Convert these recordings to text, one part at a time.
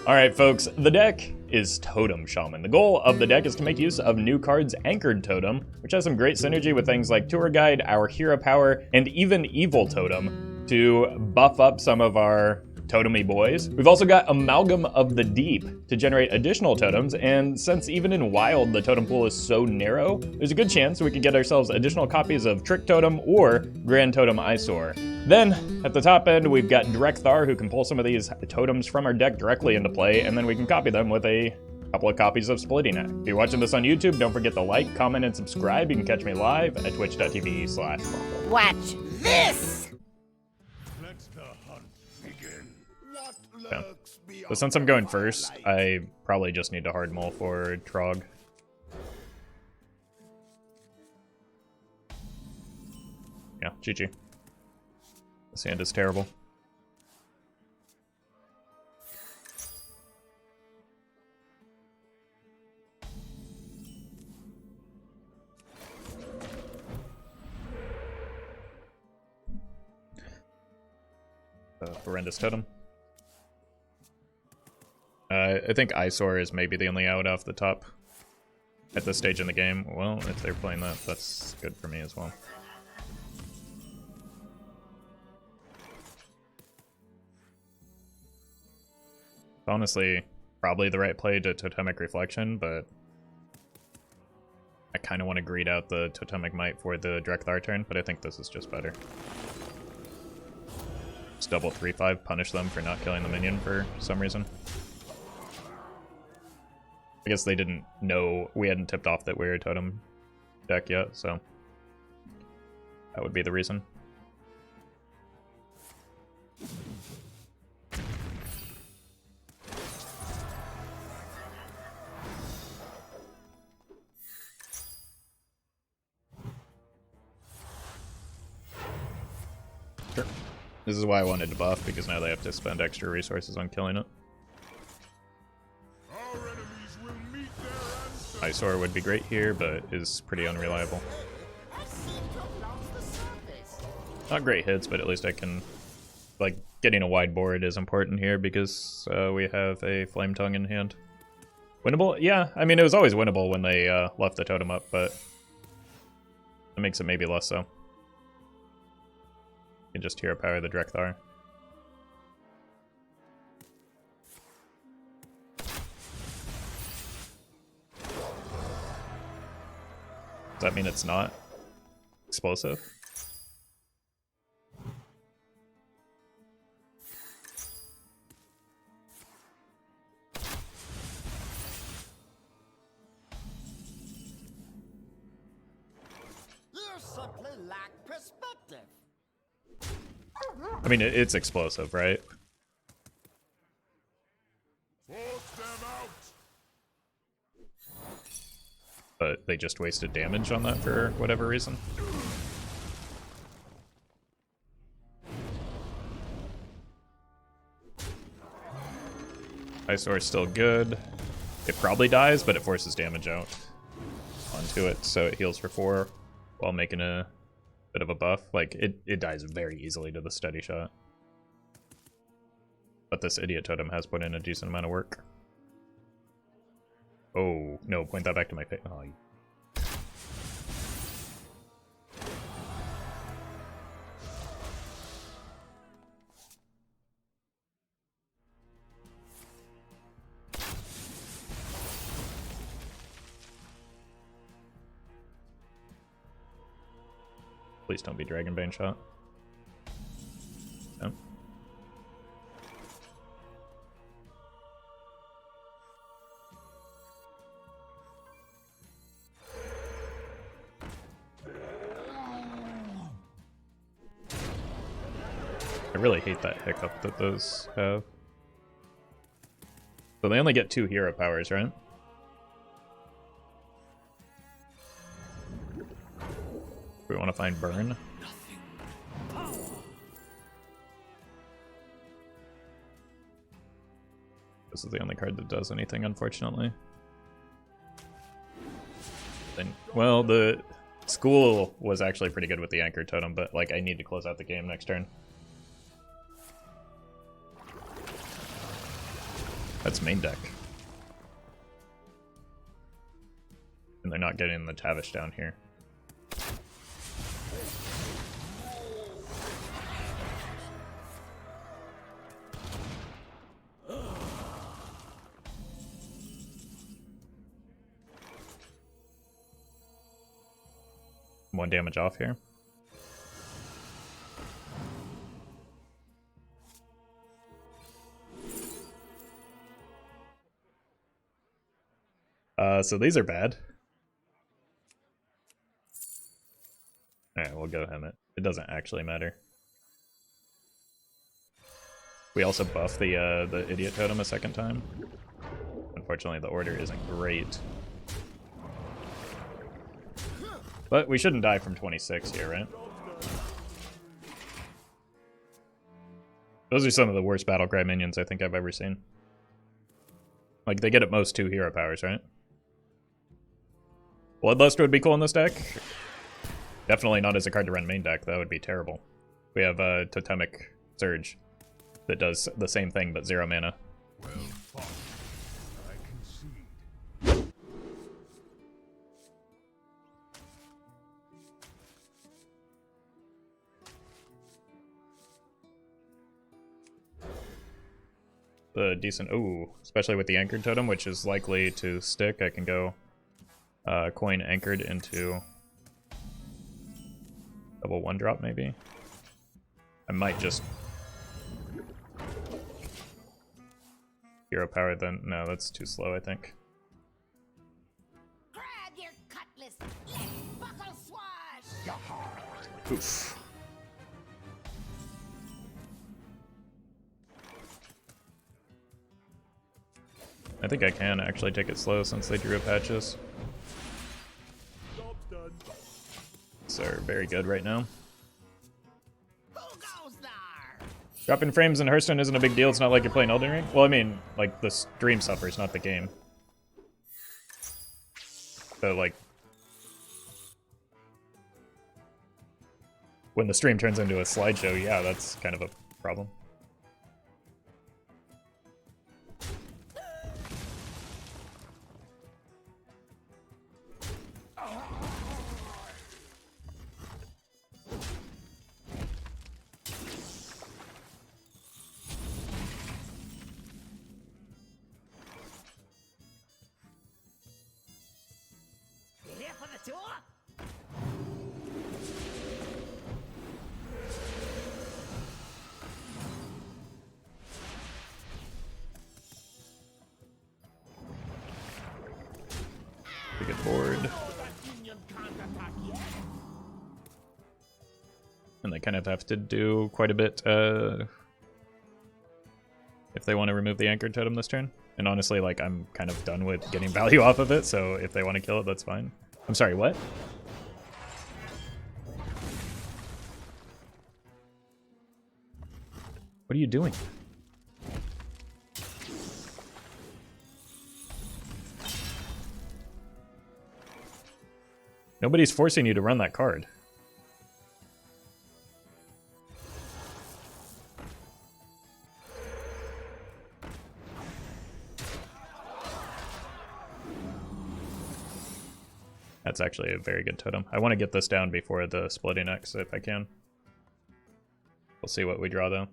Alright folks, the deck is Totem Shaman. The goal of the deck is to make use of new cards Anchored Totem, which has some great synergy with things like Tour Guide, our Hero Power, and even Evil Totem to buff up some of our totemy boys. We've also got Amalgam of the Deep to generate additional totems, and since even in Wild the totem pool is so narrow, there's a good chance we could get ourselves additional copies of Trick Totem or Grand Totem Eys'or. Then, at the top end, we've got Drek'Thar, who can pull some of these totems from our deck directly into play, and then we can copy them with a couple of copies of Splitting It. If you're watching this on YouTube, don't forget to like, comment, and subscribe. You can catch me live at twitch.tv/Roffle. Watch this! Let the hunt begin. What Yeah. lurks beyond So since I'm going the first, firelight? I probably just need to hard mull for Trogg. Yeah, GG. This hand is terrible. Horrendous totem. I think Eys'or is maybe the only out off the top at this stage in the game. Well, if they're playing that, that's good for me as well. Honestly, probably the right play to Totemic Reflection, but I kind of want to greed out the Totemic Might for the Drek'Thar turn, but I think this is just better. Just double 3/5, punish them for not killing the minion for some reason. I guess they didn't know, we hadn't tipped off that we were a totem deck yet, so that would be the reason. Sure. This is why I wanted to buff, because now they have to spend extra resources on killing it. Our enemies will meet their answer. Eys'or would be great here, but is pretty unreliable. I seem to have lost the surface. Not great hits, but at least I can... Like, getting a wide board is important here, because we have a Flametongue in hand. Winnable? Yeah, I mean, it was always winnable when they left the totem up, but it makes it maybe less so. You can just hero power the Drek'Thar. Does that mean it's not explosive? You simply lack perspective. I mean, it's explosive, right? Force them out. But they just wasted damage on that for whatever reason. Eys'or is still good. It probably dies, but it forces damage out onto it, so it heals for 4 while making a bit of a buff. Like, it dies very easily to the steady shot. But this idiot totem has put in a decent amount of work. Oh, no, point that back to my face. Oh, please don't be Dragonbane shot. No. I really hate that hiccup that those have. So they only get 2 hero powers, right? We want to find Burn. This is the only card that does anything, unfortunately. Then, well, the School was actually pretty good with the Anchor Totem, but like I need to close out the game next turn. That's main deck. And they're not getting the Tavish down here. One damage off here. So these are bad. Alright, we'll go him it. It doesn't actually matter. We also buff the Idiot Totem a second time. Unfortunately, the order isn't great. But we shouldn't die from 26 here, right? Those are some of the worst Battlecry minions I think I've ever seen. Like, they get at most 2 hero powers, right? Bloodlust would be cool in this deck. Definitely not as a card to run main deck. That would be terrible. We have a Totemic Surge that does the same thing, but 0 mana. Well fought. I concede. The decent, ooh, especially with the Anchored Totem, which is likely to stick. I can go coin Anchored into double 1-drop maybe. I might just hero power then. No, that's too slow, I think. Grab your cutlass. Let's buckle swash. Oof. I think I can actually take it slow since they drew patches. So very good right now. Who goes there? Dropping frames in Hearthstone isn't a big deal. It's not like you're playing Elden Ring. Well, I mean, like, the stream suffers, not the game. So, like, when the stream turns into a slideshow, yeah, that's kind of a problem. Here for the tour? We get bored. And they kind of have to do quite a bit if they want to remove the Anchored Totem this turn. And honestly, like, I'm kind of done with getting value off of it, so if they want to kill it, that's fine. I'm sorry, what? What are you doing? Nobody's forcing you to run that card. That's actually a very good totem. I want to get this down before the splitting X if I can. We'll see what we draw though.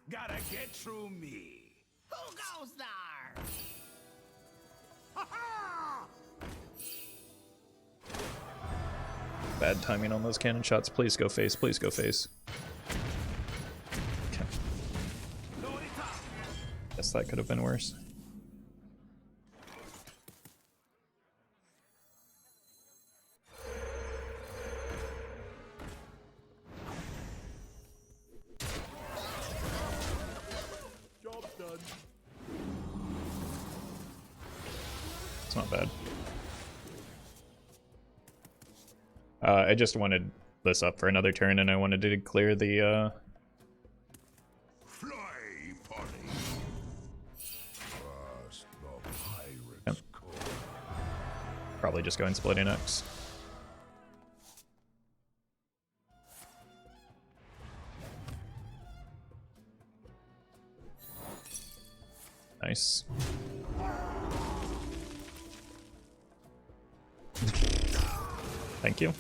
Gotta get through me. Who goes there? Bad timing on those cannon shots. Please go face. Please go face. Okay. Guess that could have been worse. Job's done. It's not bad. I just wanted this up for another turn, and I wanted to clear the Fly, Polly. Trust the pirate's code. probably just go and splitting X. Nice. Thank you.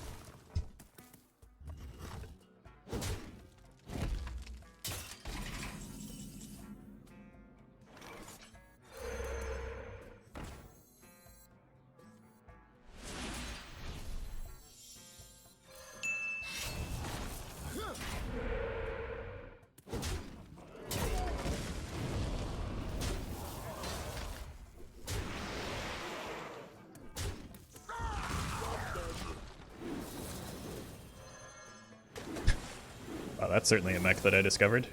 Wow, that's certainly a mech that I discovered.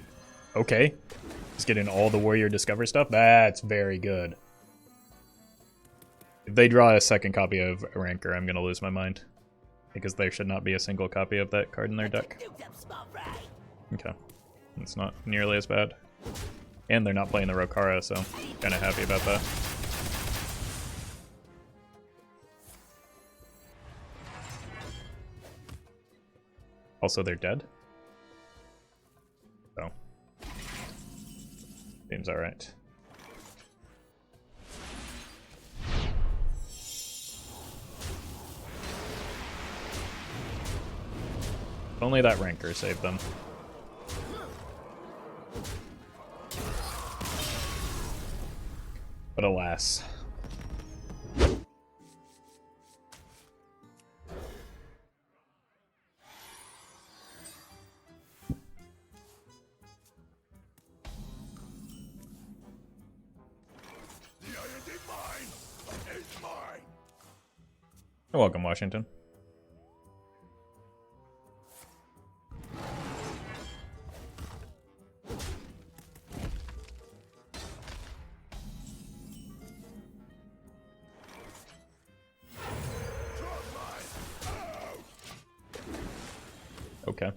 Okay. Just getting all the warrior discover stuff. That's very good. If they draw a second copy of Rancor, I'm gonna lose my mind. Because there should not be a single copy of that card in their deck. Okay. It's not nearly as bad. And they're not playing the Rokara, so kinda happy about that. Also, they're dead. So. Seems alright. Only that Rancor saved them. But alas. You're welcome, Washington. Okay.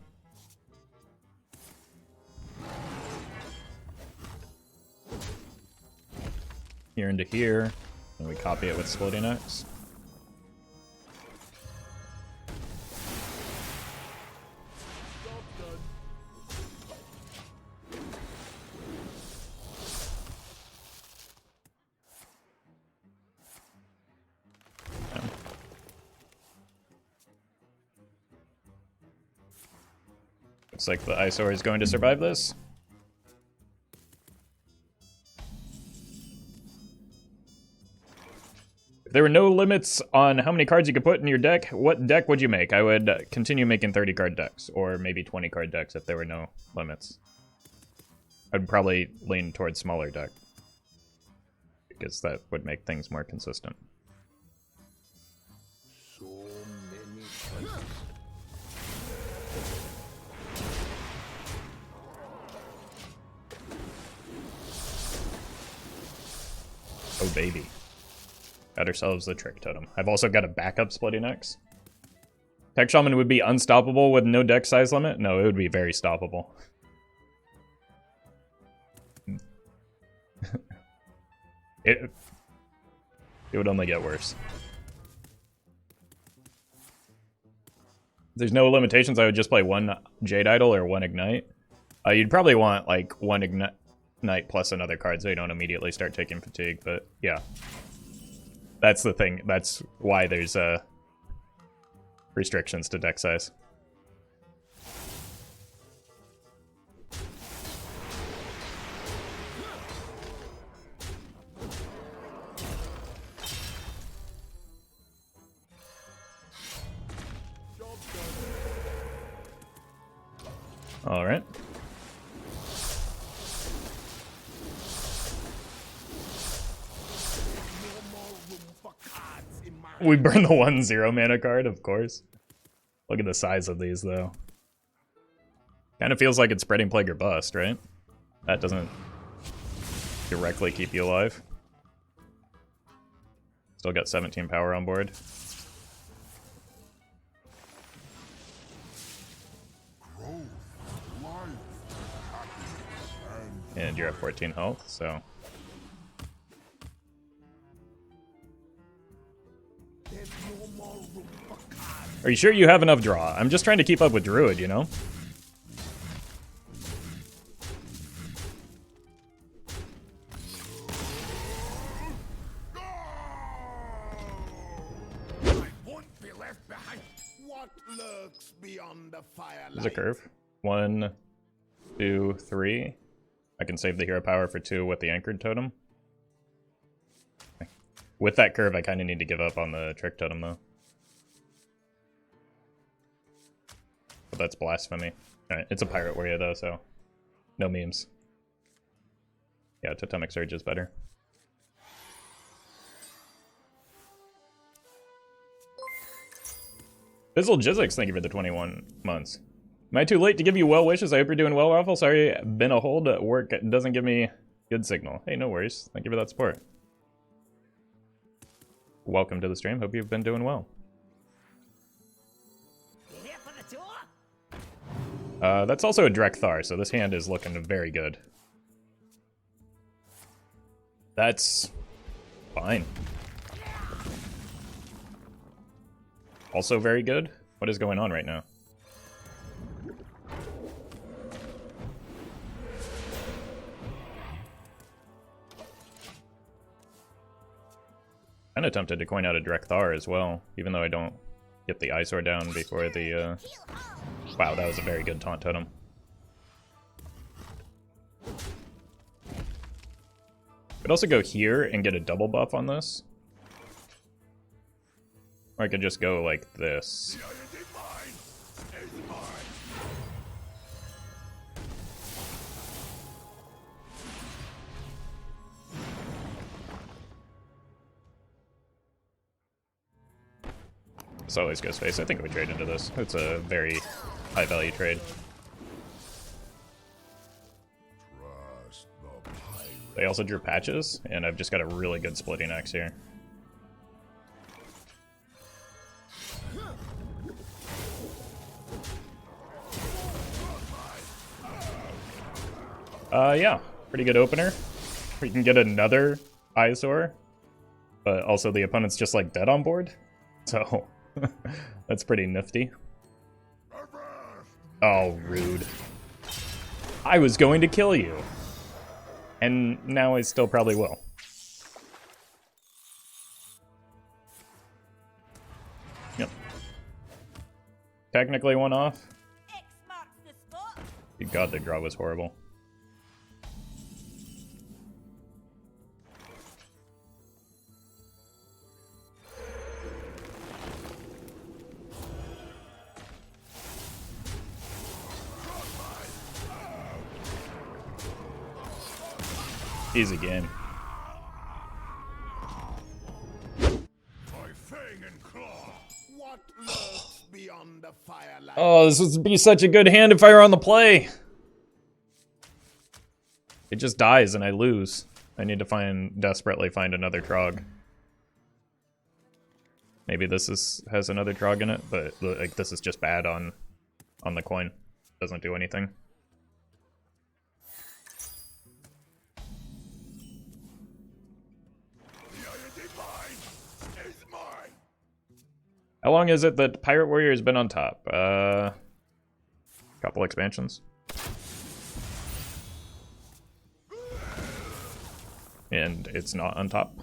Here into here, and we copy it with Splitting Axe. Looks like the Eys'or is going to survive this. If there were no limits on how many cards you could put in your deck, what deck would you make? I would continue making 30 card decks, or maybe 20 card decks if there were no limits. I'd probably lean towards smaller deck, because that would make things more consistent. So many choices. Oh baby. Got ourselves the Trick Totem. I've also got a backup Splitting Axe. Tech Shaman would be unstoppable with no deck size limit? No, it would be very stoppable. It would only get worse. If there's no limitations, I would just play one Jade Idol or one Ignite. You'd probably want like one Ignite plus another card so you don't immediately start taking fatigue, but yeah. That's the thing. That's why there's restrictions to deck size. All right. We burn the 1/0 mana card, of course. Look at the size of these, though. Kind of feels like it's Spreading Plague or Bust, right? That doesn't directly keep you alive. Still got 17 power on board. And you're at 14 health, so... Are you sure you have enough draw? I'm just trying to keep up with Druid, you know? lurks beyond the firelight. There's a curve. 1, 2, 3. I can save the hero power for 2 with the anchored totem. With that curve, I kind of need to give up on the trick totem, though. But that's blasphemy. Alright, it's a pirate warrior, though, so no memes. Yeah, Totemic Surge is better. Fizzle Jizzix, thank you for the 21 months. Am I too late to give you well wishes? I hope you're doing well, Roffle. Sorry, been a hold at work. Doesn't give me good signal. Hey, no worries. Thank you for that support. Welcome to the stream. Hope you've been doing well. You here for the tour? That's also a Drek'Thar, so this hand is looking very good. That's fine. Also very good. What is going on right now? Kind of tempted to coin out a Drek'Thar as well, even though I don't get the Eys'or down before the... Wow, that was a very good taunt totem. Could also go here and get a double buff on this. Or I could just go like this. This always goes face. I think we trade into this. It's a very high value trade. They also drew patches, and I've just got a really good splitting axe here. Yeah, pretty good opener. We can get another Eys'or, but also the opponent's just like dead on board, so that's pretty nifty. Oh, rude. I was going to kill you, and now I still probably will. Yep. Technically one off. X marks the spot. God, the draw was horrible. Easy game. What lurks beyond the firelight? Oh, this would be such a good hand if I were on the play. It just dies and I lose. I need to desperately find another Trogg. Maybe this has another Trogg in it, but like this is just bad on the coin. Doesn't do anything. How long is it that Pirate Warrior has been on top? Couple expansions. And it's not on top.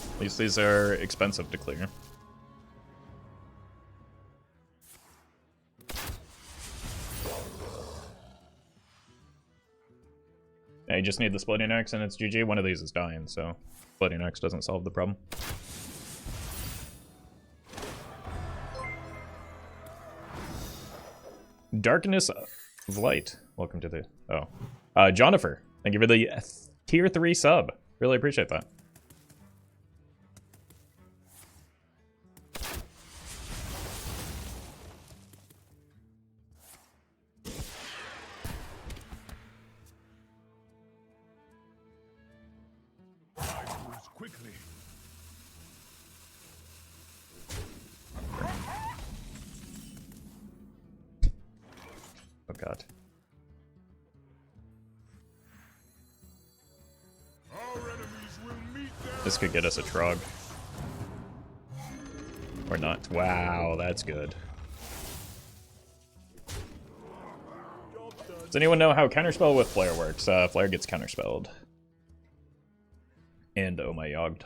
At least these are expensive to clear. Yeah, you just need the Splitting Axe and it's GG. One of these is dying, so Splitting Axe doesn't solve the problem. Darkness of Light. Welcome to the... Oh. Jonifer, thank you for the tier 3 sub. Really appreciate that. This could get us a Trogg. Or not. Wow, that's good. Does anyone know how Counterspell with Flare works? Flare gets Counterspelled. And oh my yogged.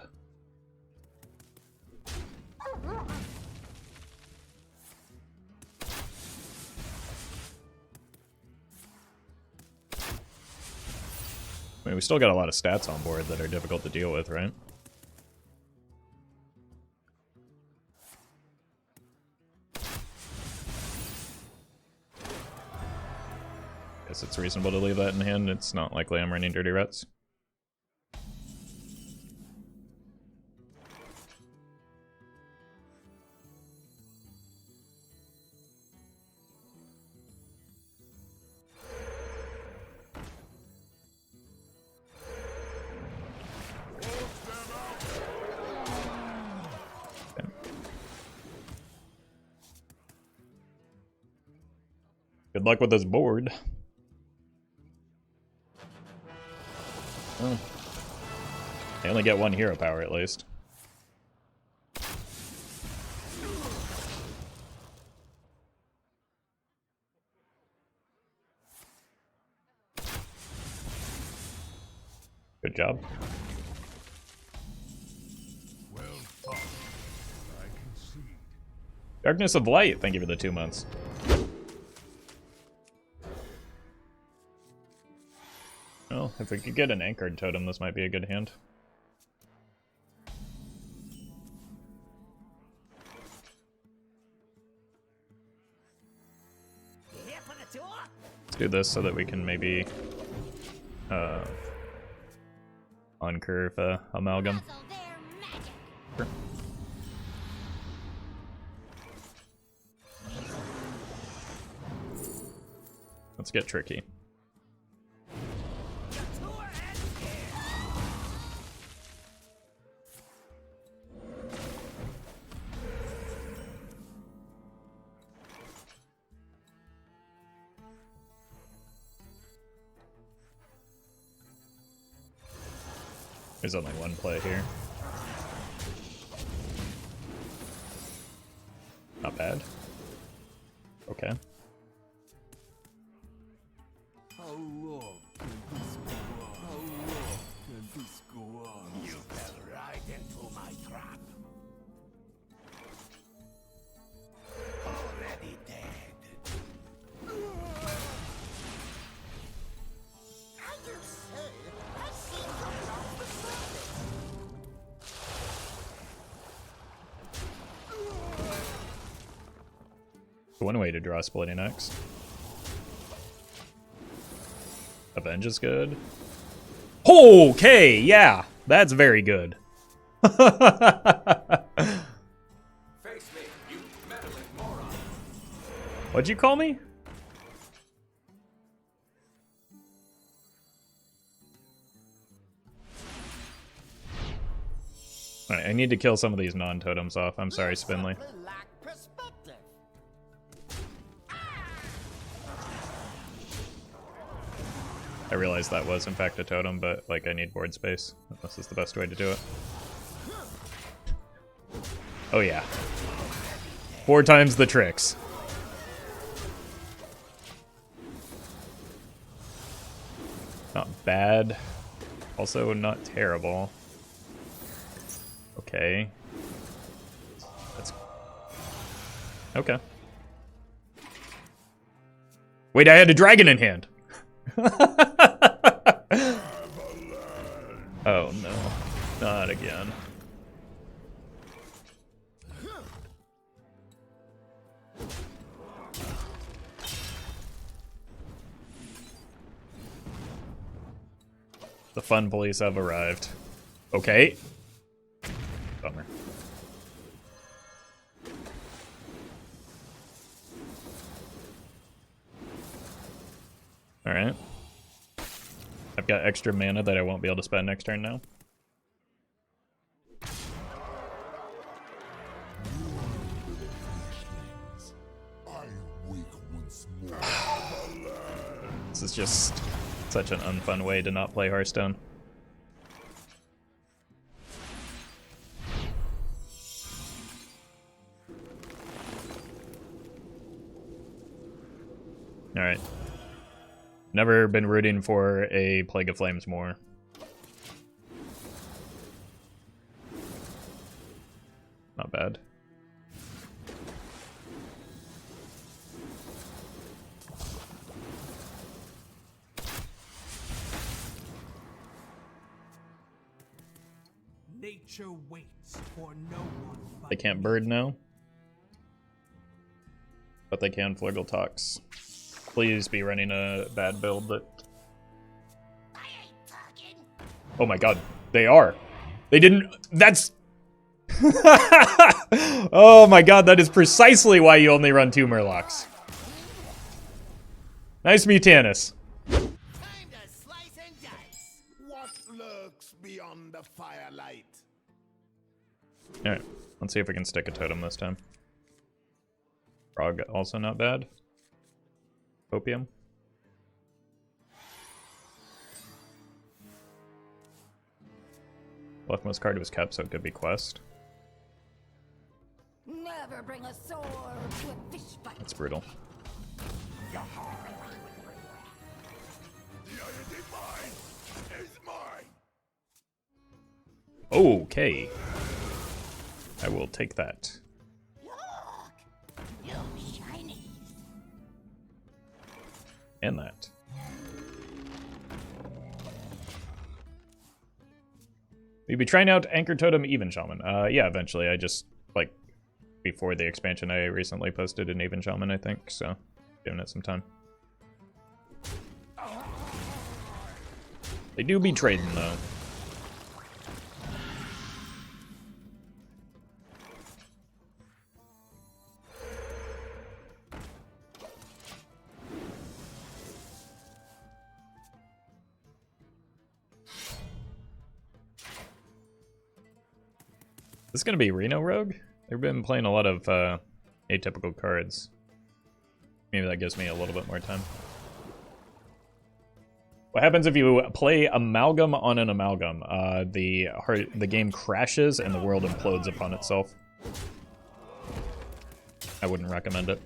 I mean, we still got a lot of stats on board that are difficult to deal with, right? Guess it's reasonable to leave that in hand. It's not likely I'm running Dirty Rats. Good luck with this board. Oh. I only get one hero power at least. Good job. Well fought. I concede. Darkness of Light, thank you for the 2 months. Well, if we could get an anchored totem, this might be a good hand. Let's do this so that we can maybe uncurve Amalgam. Sure. Let's get tricky. There's only one play here. Not bad. Okay. How long can this go on? How long can this go on? You fell right into my trap. Already dead. I do say, I see coming off the surface. One way to draw Splitting Axe. Avenge is good. Okay, yeah, that's very good. Face me, you meddling moron. What'd you call me? Alright, I need to kill some of these non-totems off. I'm sorry, Finley. I realized that was in fact a totem, but like I need board space. This is the best way to do it. Oh yeah. 4 times the tricks. Not bad. Also not terrible. Okay. That's okay. Wait, I had a dragon in hand. Oh no, not again. The fun police have arrived. Okay. Bummer. Alright. I've got extra mana that I won't be able to spend next turn now. This is just such an unfun way to not play Hearthstone. Alright. Never been rooting for a Plague of Flames more. Not bad. Nature waits for no one. They can't bird now. But they can Flurgle Tox. Please be running a bad build that... I ain't talking. Oh my god, they are. They didn't... That's... Oh my god, that is precisely why you only run 2 Murlocs. Nice Mutanus. Time to slice and dice. What lurks beyond the firelight? Alright, let's see if we can stick a totem this time. Trogg also not bad. Opium. Leftmost card was kept, so it could be Quest. Never bring a sword to a fish fight. That's brutal. The Irondeep Mine is mine. Okay. I will take that. Look, new shinies. And that. We'll be trying out Anchor Totem Even Shaman. Yeah, eventually. I just, like, before the expansion, I recently posted an Even Shaman, I think, so giving it some time. They do be trading, though. This is going to be Reno Rogue? They've been playing a lot of atypical cards. Maybe that gives me a little bit more time. What happens if you play Amalgam on an Amalgam? The game crashes and the world implodes upon itself. I wouldn't recommend it.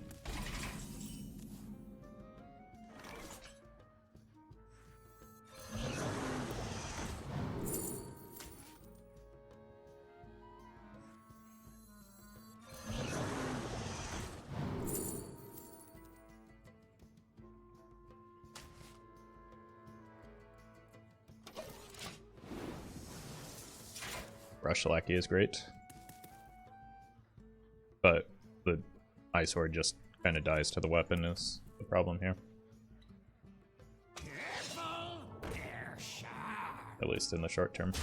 Rushalaki is great. But the Eys'or just kind of dies to the weapon is the problem here. At least in the short term.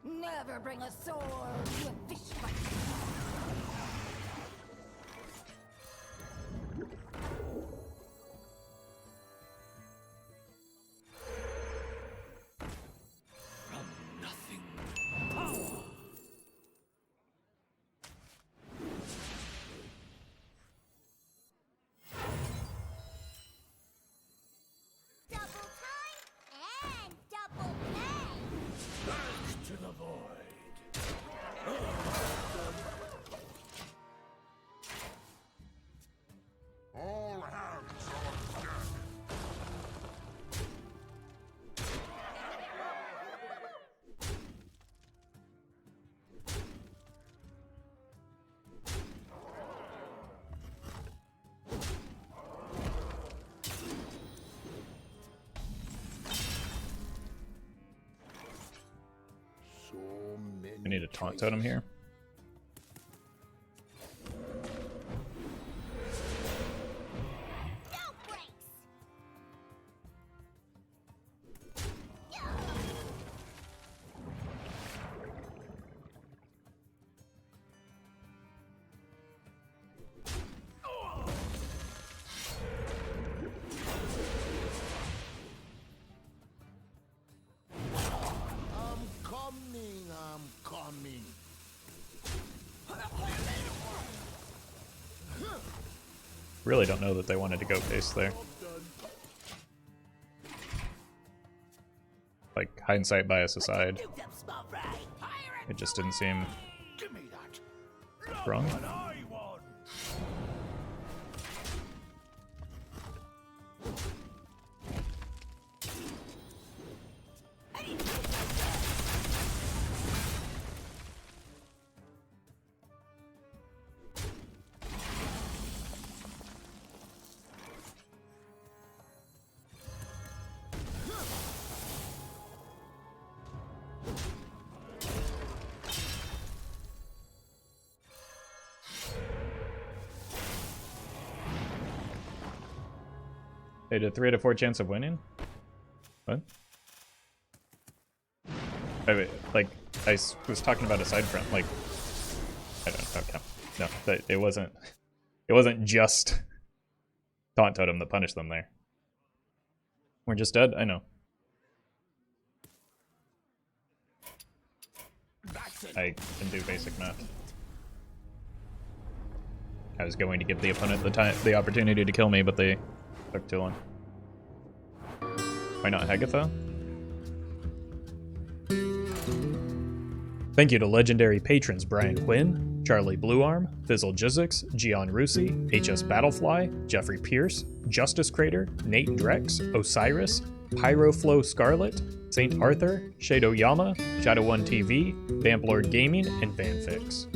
Never bring a sword to a fish fight. I need a taunt totem here. Really don't know that they wanted to go pace there. like, hindsight bias aside, Duked up small fry. it just didn't seem Give me that. wrong. What I want. They had a 3 out of 4 chance of winning? What? Wait, like, was talking about a side front, like, I don't know, okay. No, it wasn't just Taunt Totem that punished them there. We're just dead? I know. I can do basic math. I was going to give the opponent the opportunity to kill me, but they took too long. Why not Hegatha? Thank you to legendary patrons Brian Quinn, Charlie Bluearm, Fizzle Jizzix, Gian Rusi, HS Battlefly, Jeffrey Pierce, Justice Crater, Nate Drex, Osiris, Pyroflow Scarlet, Saint Arthur, Shado Yama, Shadow1 TV, Vamplord Gaming, and Fanfix.